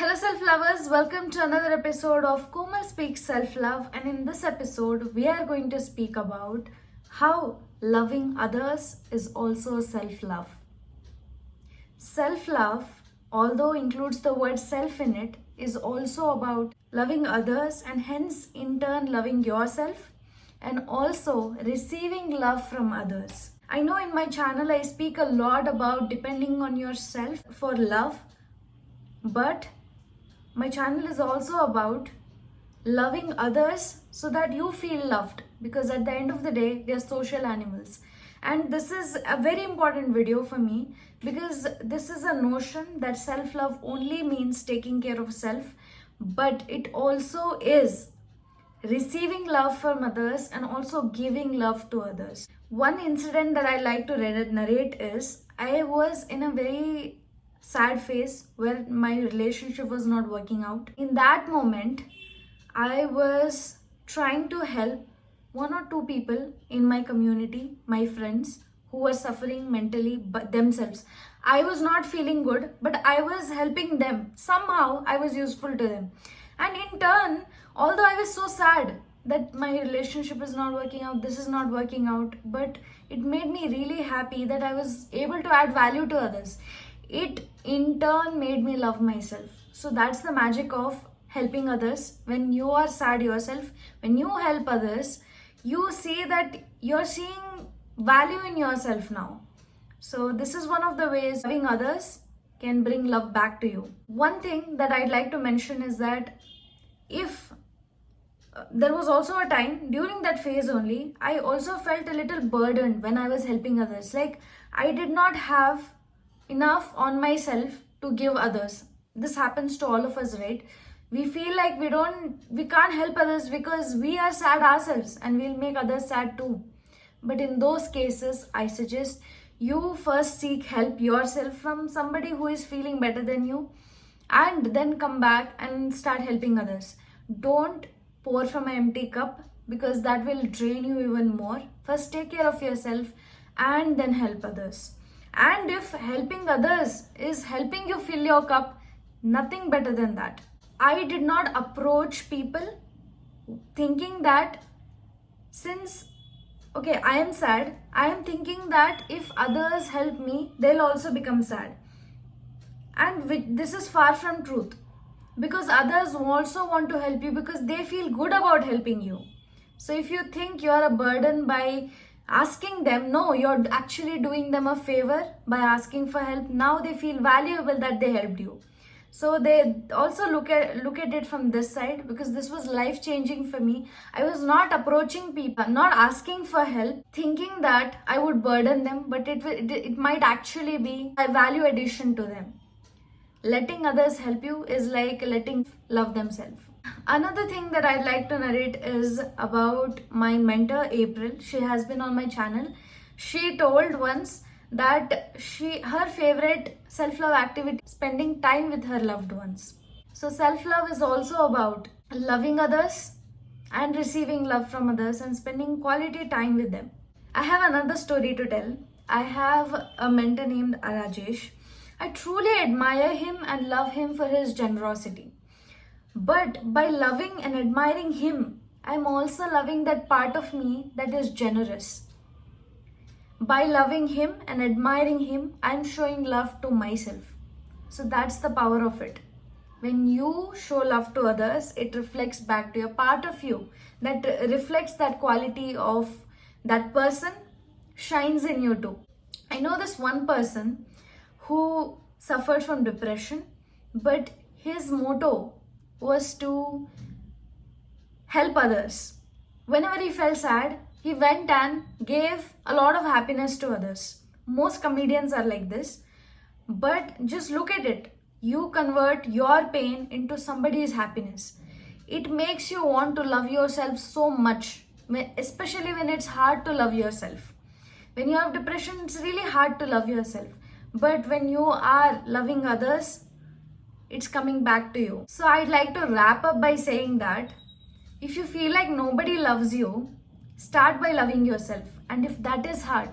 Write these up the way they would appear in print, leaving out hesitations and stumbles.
Hello self lovers, welcome to another episode of Komal Speaks Self Love, and in this episode we are going to speak about how loving others is also self love. Self love, although includes the word self in it, is also about loving others and hence in turn loving yourself and also receiving love from others. I know in my channel I speak a lot about depending on yourself for love, but my channel is also about loving others so that you feel loved, because at the end of the day they are social animals. And this is a very important video for me because this is a notion that self love only means taking care of self, but it also is receiving love from others and also giving love to others. One incident that I like to narrate is I was in a very sad phase where my relationship was not working out. In that moment, I was trying to help one or two people in my community, my friends, who were suffering mentally but themselves. I was not feeling good, but I was helping them. Somehow I was useful to them. And in turn, although I was so sad that my relationship is not working out, this is not working out, but it made me really happy that I was able to add value to others. It in turn made me love myself. So that's the magic of helping others. When you are sad yourself, when you help others, you see that you're seeing value in yourself now. So this is one of the ways loving others can bring love back to you. One thing that I'd like to mention is that if there was also a time during that phase only, I also felt a little burdened when I was helping others. Like I did not have enough on myself to give others. This happens to all of us, right? We feel like we can't help others because we are sad ourselves and we'll make others sad too. But in those cases, I suggest you first seek help yourself from somebody who is feeling better than you and then come back and start helping others. Don't pour from an empty cup because that will drain you even more. First take care of yourself and then help others. And if helping others is helping you fill your cup, nothing better than that. I did not approach people thinking that since I am sad, I am thinking that if others help me, they'll also become sad. And this is far from truth, because others also want to help you because they feel good about helping you. So if you think you're a burden by asking them, no, you're actually doing them a favor by asking for help. Now they feel valuable that they helped you. So they also look at it from this side, because this was life changing for me. I was not approaching people, not asking for help, thinking that I would burden them, but it might actually be a value addition to them. Letting others help you is like letting love themselves. Another thing that I'd like to narrate is about my mentor April. She has been on my channel. She told once that her favorite self-love activity is spending time with her loved ones. So self-love is also about loving others and receiving love from others and spending quality time with them. I have another story to tell. I have a mentor named Rajesh. I truly admire him and love him for his generosity. But by loving and admiring him, I'm also loving that part of me that is generous. By loving him and admiring him, I'm showing love to myself. So that's the power of it. When you show love to others, it reflects back to a part of you that reflects that quality of that person shines in you too. I know this one person who suffered from depression, but his motto was to help others. Whenever he felt sad, he went and gave a lot of happiness to others. Most comedians are like this, but just look at it. You convert your pain into somebody's happiness. It makes you want to love yourself so much, especially when it's hard to love yourself. When you have depression, it's really hard to love yourself. But when you are loving others, it's coming back to you. So I'd like to wrap up by saying that if you feel like nobody loves you, start by loving yourself. And if that is hard,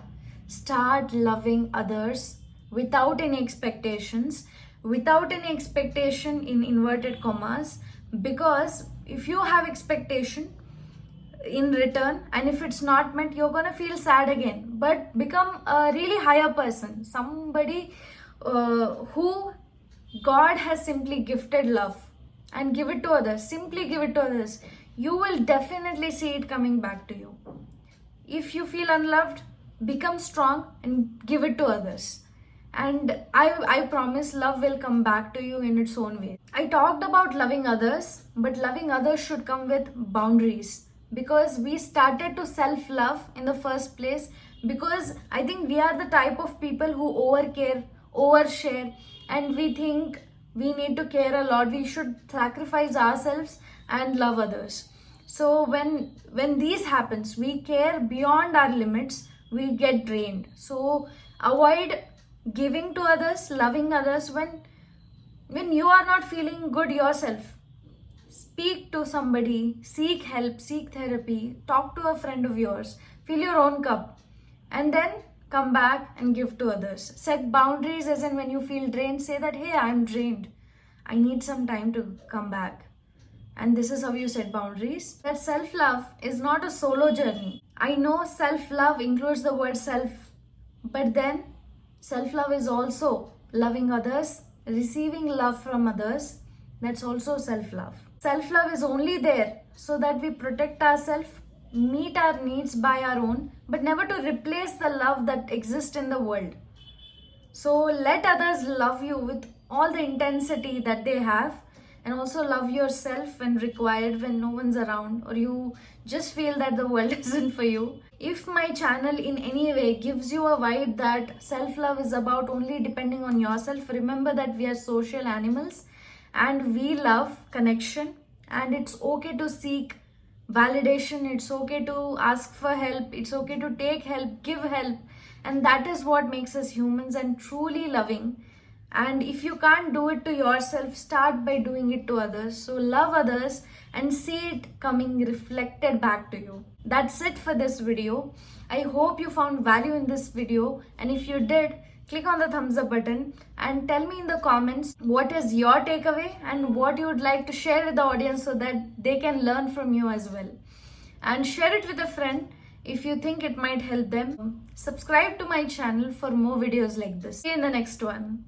start loving others without any expectations, without any expectation in inverted commas, because if you have expectation in return and if it's not met, you're gonna feel sad again. But become a really higher person, somebody who God has simply gifted love, and give it to others. Simply give it to others. You will definitely see it coming back to you. If you feel unloved, become strong and give it to others. And I promise love will come back to you in its own way. I talked about loving others, but loving others should come with boundaries, because we started to self love in the first place because I think we are the type of people who overcare, overshare, and we think we need to care a lot. We should sacrifice ourselves and love others. So when these happens, we care beyond our limits, we get drained. So avoid giving to others, loving others when you are not feeling good yourself. Speak to somebody, seek help, seek therapy, talk to a friend of yours, fill your own cup, and then come back and give to others. Set boundaries, as in when you feel drained, say that, hey, I'm drained. I need some time to come back. And this is how you set boundaries. That self love is not a solo journey. I know self love includes the word self, but then self love is also loving others, receiving love from others. That's also self love. Self love is only there so that we protect ourselves, meet our needs by our own, but never to replace the love that exists in the world. So let others love you with all the intensity that they have, and also love yourself when required, when no one's around or you just feel that the world isn't for you. If my channel in any way gives you a vibe that self love is about only depending on yourself, remember that we are social animals and we love connection, and it's okay to seek validation, it's okay to ask for help, it's okay to take help, give help, and that is what makes us humans and truly loving. And if you can't do it to yourself, start by doing it to others. So love others and see it coming reflected back to you. That's it for this video. I hope you found value in this video, and if you did, click on the thumbs up button and tell me in the comments what is your takeaway and what you would like to share with the audience so that they can learn from you as well. And share it with a friend if you think it might help them. Subscribe to my channel for more videos like this. See you in the next one.